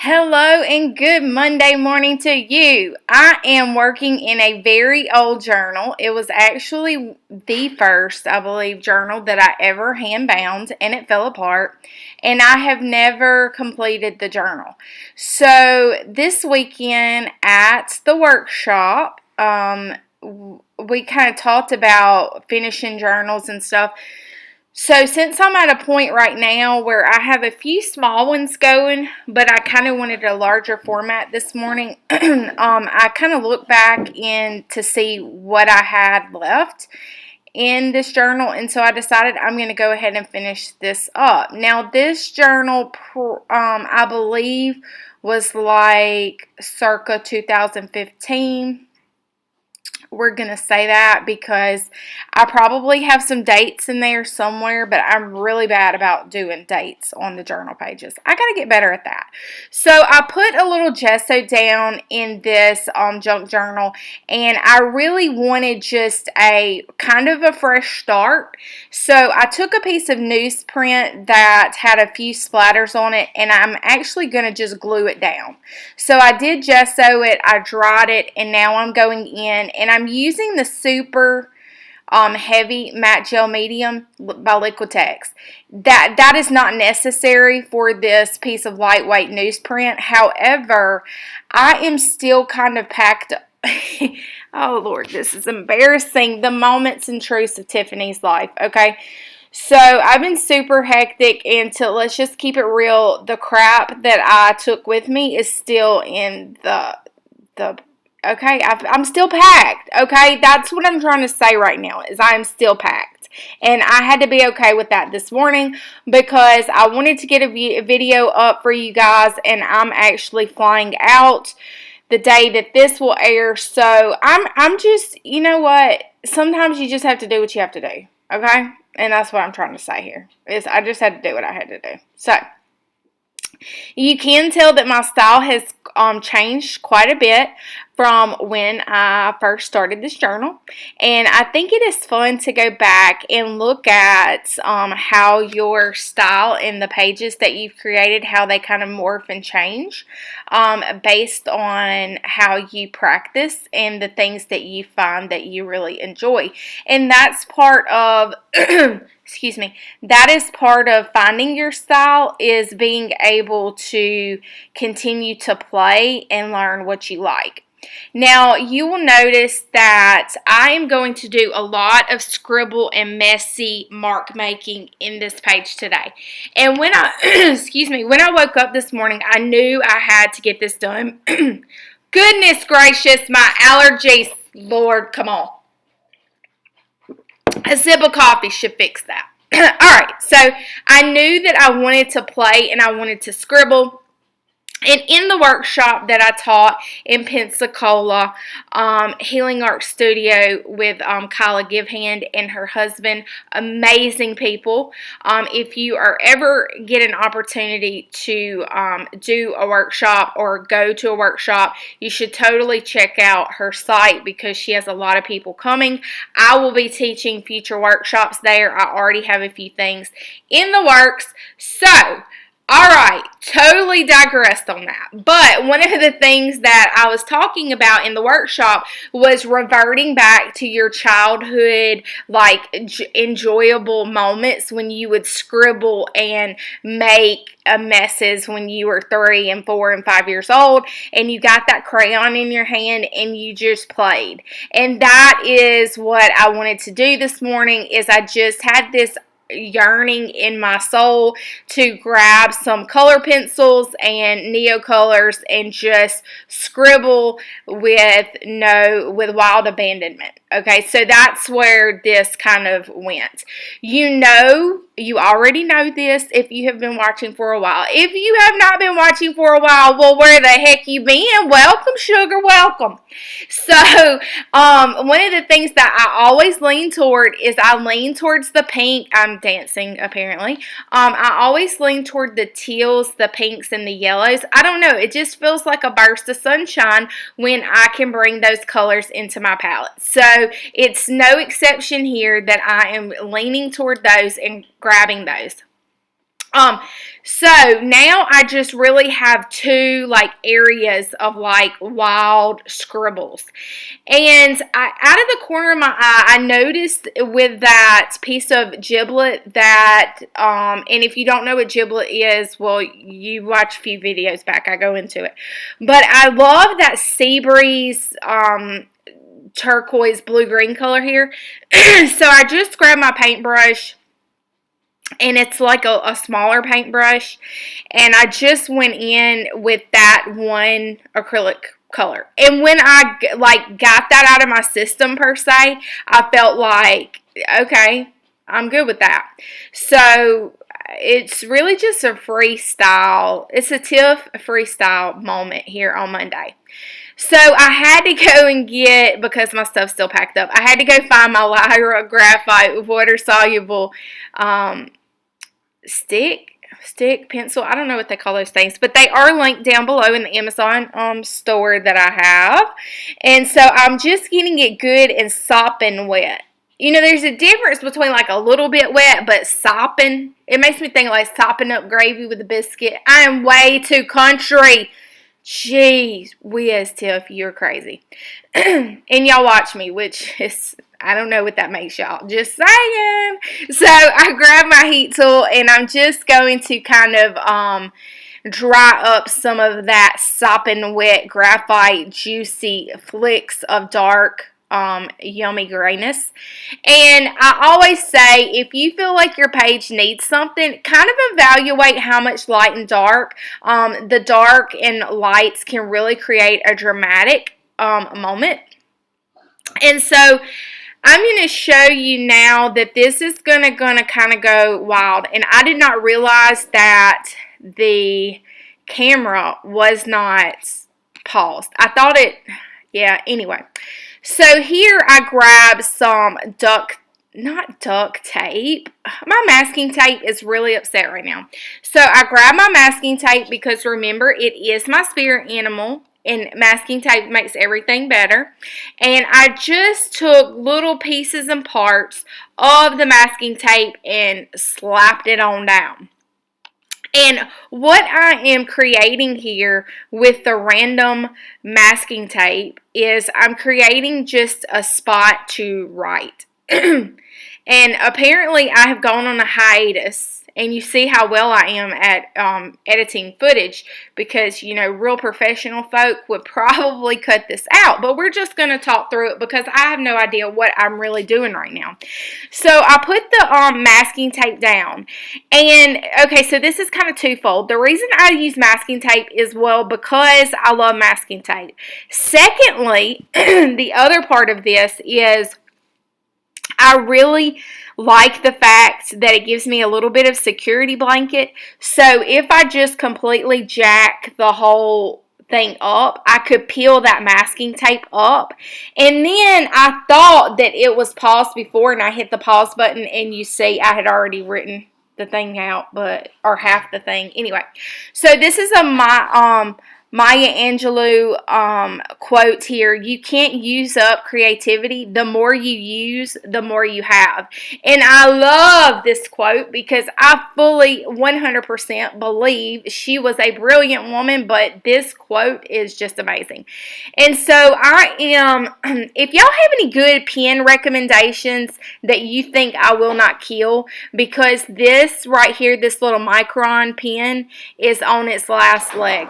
Hello and good Monday morning to you. I am working in a very old journal. It was actually the first, I believe, journal that I ever hand bound, and it fell apart, and I have never completed the journal. So this weekend at the workshop, we kind of talked about finishing journals and stuff. So since I'm at a point right now where I have a few small ones going, but I kind of wanted a larger format this morning, I kind of looked back in to see what I had left in this journal, and so I decided I'm going to go ahead and finish this up. Now this journal, I believe, was like circa 2015. We're going to say that because I probably have some dates in there somewhere, but I'm really bad about doing dates on the journal pages. I got to get better at that. So I put a little gesso down in this junk journal, and I really wanted just a kind of a fresh start. So I took a piece of newsprint that had a few splatters on it, and I'm actually going to just glue it down. So I did gesso it, I dried it, and now I'm going in and I'm using the super heavy matte gel medium by Liquitex. That is not necessary for this piece of lightweight newsprint. However, I am still kind of packed. Oh Lord, this is embarrassing. The moments and truths of Tiffany's life. Okay. So I've been super hectic, and let's just keep it real, the crap that I took with me is still in the okay, I'm still packed, okay? That's what I'm trying to say right now, is I'm still packed. And I had to be okay with that this morning because I wanted to get a video up for you guys, and I'm actually flying out the day that this will air. So I'm just, you know what? Sometimes you just have to do what you have to do, okay? And that's what I'm trying to say here, is I just had to do what I had to do. So you can tell that my style has changed quite a bit from when I first started this journal, and I think it is fun to go back and look at how your style in the pages that you've created, how they kind of morph and change based on how you practice and the things that you find that you really enjoy. And that's part of excuse me, that is part of finding your style, is being able to continue to play and learn what you like. Now, you will notice that I am going to do a lot of scribble and messy mark making in this page today. And when I, excuse me, when I woke up this morning, I knew I had to get this done. Goodness gracious, my allergies, Lord, come on. A sip of coffee should fix that. Alright, so I knew that I wanted to play and I wanted to scribble. And in the workshop that I taught in Pensacola, Healing Art Studio with Kyla Givehand and her husband, amazing people. If you are ever get an opportunity to do a workshop or go to a workshop, you should totally check out her site because she has a lot of people coming. I will be teaching future workshops there. I already have a few things in the works. So, alright, totally digressed on that. But one of the things that I was talking about in the workshop was reverting back to your childhood, like enjoyable moments when you would scribble and make messes when you were 3 and 4 and 5 years old, and you got that crayon in your hand and you just played. And that is what I wanted to do this morning, is I just had this yearning in my soul to grab some color pencils and Neocolors and just scribble with wild abandonment. Okay, so that's where this kind of went. You already know this if you have been watching for a while. If you have not been watching for a while, well, where the heck you been? Welcome, sugar, welcome. So, one of the things that I always lean toward is I lean towards the pink. I'm dancing, apparently. I always lean toward the teals, the pinks, and the yellows. I don't know. It just feels like a burst of sunshine when I can bring those colors into my palette. So, it's no exception here that I am leaning toward those and grabbing those. Um, so now I just really have two like areas of like wild scribbles. And out of the corner of my eye, I noticed with that piece of giblet that, and if you don't know what giblet is, well, you watch a few videos back, I go into it. But I love that sea breeze, turquoise blue-green color here. So I just grabbed my paintbrush, and it's like a smaller paintbrush, and I just went in with that one acrylic color. And when I like got that out of my system per se, I felt like, okay, I'm good with that. So it's really just a freestyle. It's a TIFF freestyle moment here on Monday. So I had to go and get, because my stuff's still packed up, I had to go find my Lyra graphite water soluble stick, pencil, I don't know what they call those things, but they are linked down below in the Amazon store that I have. And so I'm just getting it good and sopping wet. You know, there's a difference between like a little bit wet, but sopping, it makes me think like sopping up gravy with a biscuit. I am way too country. Jeez whiz, Tiff, you're crazy. And y'all watch me, which is, I don't know what that makes y'all. Just saying. So I grab my heat tool and I'm just going to kind of dry up some of that sopping wet graphite juicy flicks of dark yummy grayness. And I always say, if you feel like your page needs something, kind of evaluate how much light and dark. The dark and lights can really create a dramatic moment. And so I'm going to show you now that this is going to kind of go wild. And I did not realize that the camera was not paused. I thought it, yeah, anyway. So here I grabbed some not duct tape. My masking tape is really upset right now. So I grabbed my masking tape because remember, it is my spirit animal. And masking tape makes everything better. And I just took little pieces and parts of the masking tape and slapped it on down. And what I am creating here with the random masking tape is I'm creating just a spot to write. And apparently I have gone on a hiatus. And you see how well I am at editing footage, because, you know, real professional folk would probably cut this out. But we're just going to talk through it because I have no idea what I'm really doing right now. So I put the masking tape down. And, okay, so this is kind of twofold. The reason I use masking tape is, well, because I love masking tape. Secondly, the other part of this is I really like the fact that it gives me a little bit of security blanket. So if I just completely jack the whole thing up, I could peel that masking tape up. And then I thought that it was paused before, and I hit the pause button, and you see I had already written the thing out, or half the thing. Anyway, so this is a Maya Angelou quote here. You can't use up creativity. The more you use, the more you have. And I love this quote because I fully 100% believe she was a brilliant woman, but this quote is just amazing. And so I am, if y'all have any good pen recommendations that you think I will not kill, because this right here, this little micron pen is on its last leg.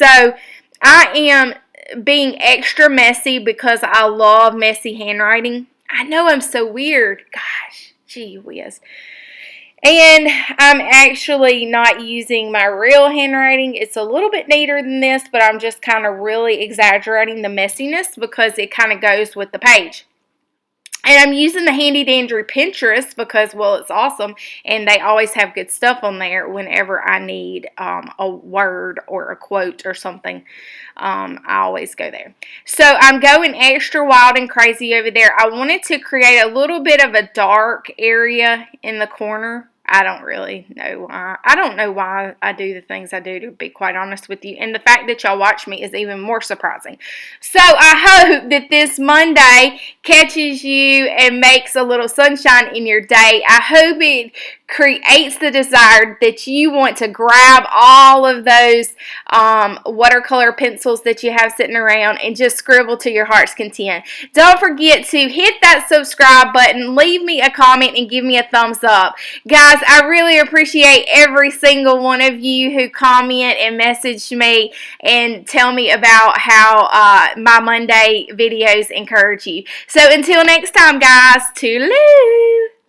So I am being extra messy because I love messy handwriting. I know I'm so weird. Gosh, gee whiz. And I'm actually not using my real handwriting. It's a little bit neater than this, but I'm just kind of really exaggerating the messiness because it kind of goes with the page. And I'm using the Handy Dandy Pinterest because, well, it's awesome. And they always have good stuff on there whenever I need a word or a quote or something. I always go there. So I'm going extra wild and crazy over there. I wanted to create a little bit of a dark area in the corner. I don't really know why. I don't know why I do the things I do, to be quite honest with you. And the fact that y'all watch me is even more surprising. So I hope that this Monday catches you and makes a little sunshine in your day. I hope it creates the desire that you want to grab all of those watercolor pencils that you have sitting around and just scribble to your heart's content. Don't forget to hit that subscribe button, leave me a comment, and give me a thumbs up. Guys, I really appreciate every single one of you who comment and message me and tell me about how my Monday videos encourage you. So until next time, guys, toodaloo!